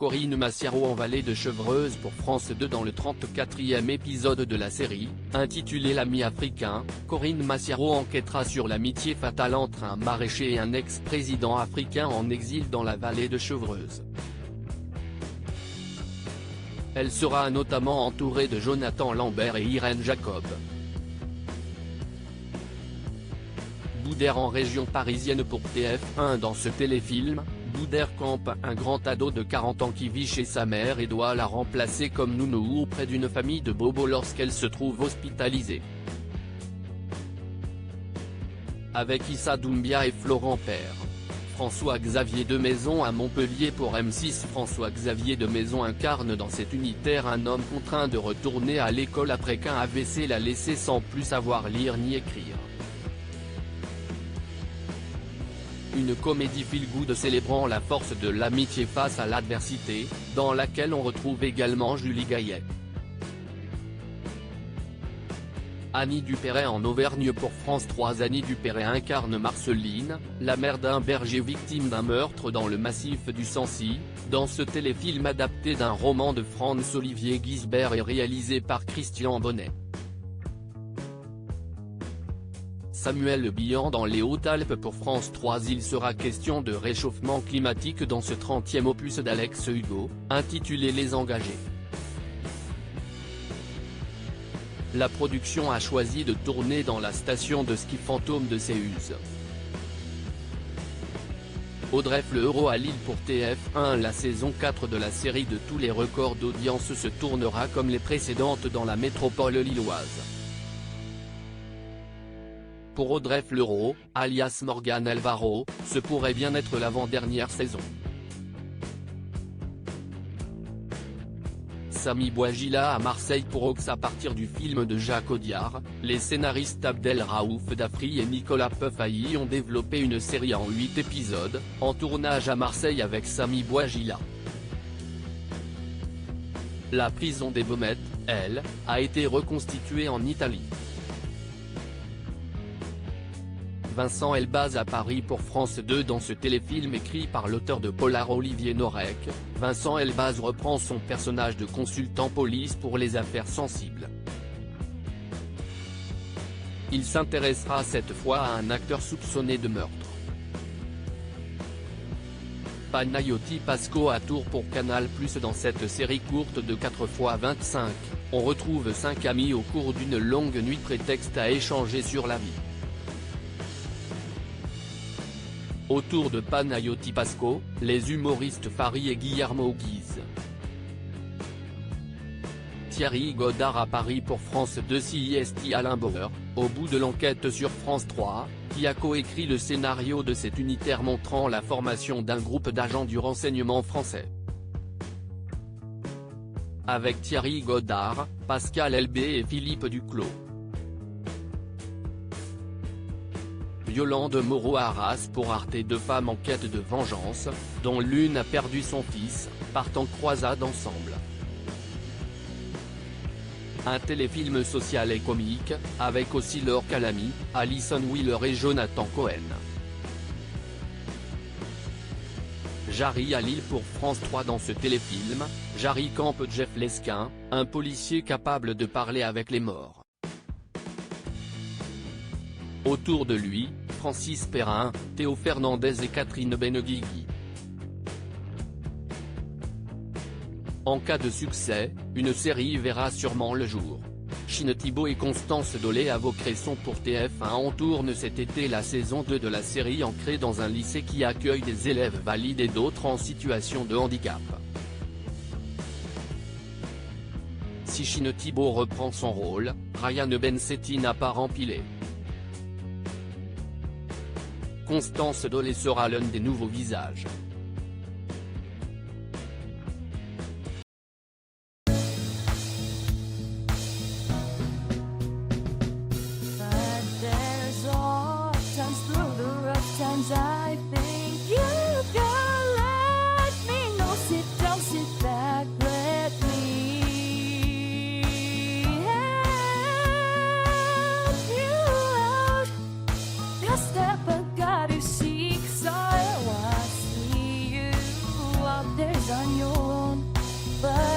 Corinne Massiaro en Vallée de Chevreuse pour France 2 dans le 34e épisode de la série, intitulé L'ami africain. Corinne Massiaro enquêtera sur l'amitié fatale entre un maraîcher et un ex-président africain en exil dans la Vallée de Chevreuse. Elle sera notamment entourée de Jonathan Lambert et Irène Jacob. Boudère en région parisienne pour TF1. Dans ce téléfilm, Boudère campe un grand ado de 40 ans qui vit chez sa mère et doit la remplacer comme nounou auprès d'une famille de bobos lorsqu'elle se trouve hospitalisée. Avec Issa Doumbia et Florent Père. François-Xavier Demaison à Montpellier pour M6. François-Xavier Demaison incarne dans cet unitaire un homme contraint de retourner à l'école après qu'un AVC l'a laissé sans plus savoir lire ni écrire. Une comédie feel-good célébrant la force de l'amitié face à l'adversité, dans laquelle on retrouve également Julie Gaillet. Annie Dupéret en Auvergne pour France 3. Annie Dupéret incarne Marceline, la mère d'un berger victime d'un meurtre dans le massif du Sancy, dans ce téléfilm adapté d'un roman de Franz-Olivier Gisbert et réalisé par Christian Bonnet. Samuel Bihan dans les Hautes-Alpes pour France 3. Il sera question de réchauffement climatique dans ce 30e opus d'Alex Hugo, intitulé Les Engagés. La production a choisi de tourner dans la station de ski fantôme de Séuse. Audrey Fleurot à Lille pour TF1. La saison 4 de la série de tous les records d'audience se tournera comme les précédentes dans la métropole lilloise. Pour Audrey Fleurot, alias Morgane Alvaro, ce pourrait bien être l'avant-dernière saison. Samy Bouajila à Marseille pour Ox. À partir du film de Jacques Audiard, les scénaristes Abdel Raouf Dafri et Nicolas Peufailly ont développé une série en 8 épisodes, en tournage à Marseille avec Samy Bouajila. La prison des Baumettes, elle, a été reconstituée en Italie. Vincent Elbaz à Paris pour France 2. Dans ce téléfilm écrit par l'auteur de Polar Olivier Norek, Vincent Elbaz reprend son personnage de consultant police pour les affaires sensibles. Il s'intéressera cette fois à un acteur soupçonné de meurtre. Panayoti Pasco à Tours pour Canal+. Dans cette série courte de 4x25, on retrouve 5 amis au cours d'une longue nuit prétexte à échanger sur la vie. Autour de Panayoti Pasco, les humoristes Fari et Guillermo Guise. Thierry Godard à Paris pour France 2. CIST Alain Bauer, au bout de l'enquête sur France 3, qui a coécrit le scénario de cet unitaire montrant la formation d'un groupe d'agents du renseignement français. Avec Thierry Godard, Pascal Elbé et Philippe Duclos. Yolande Moreau à Arras pour Arte. 2 femmes en quête de vengeance, dont l'une a perdu son fils, partent en croisade ensemble. Un téléfilm social et comique, avec aussi Laure Calamy, Alison Wheeler et Jonathan Cohen. Jarry à Lille pour France 3. Dans ce téléfilm, Jarry campe Jeff Lesquin, un policier capable de parler avec les morts. Autour de lui, Francis Perrin, Théo Fernandez et Catherine Benguigui. En cas de succès, une série verra sûrement le jour. Chine Thibault et Constance Dolé à Vaucresson pour TF1. On tourne cet été la saison 2 de la série ancrée dans un lycée qui accueille des élèves valides et d'autres en situation de handicap. Si Chine Thibault reprend son rôle, Ryan Bensetti n'a pas rempilé. Constance Dolé sera l'un des nouveaux visages. On your but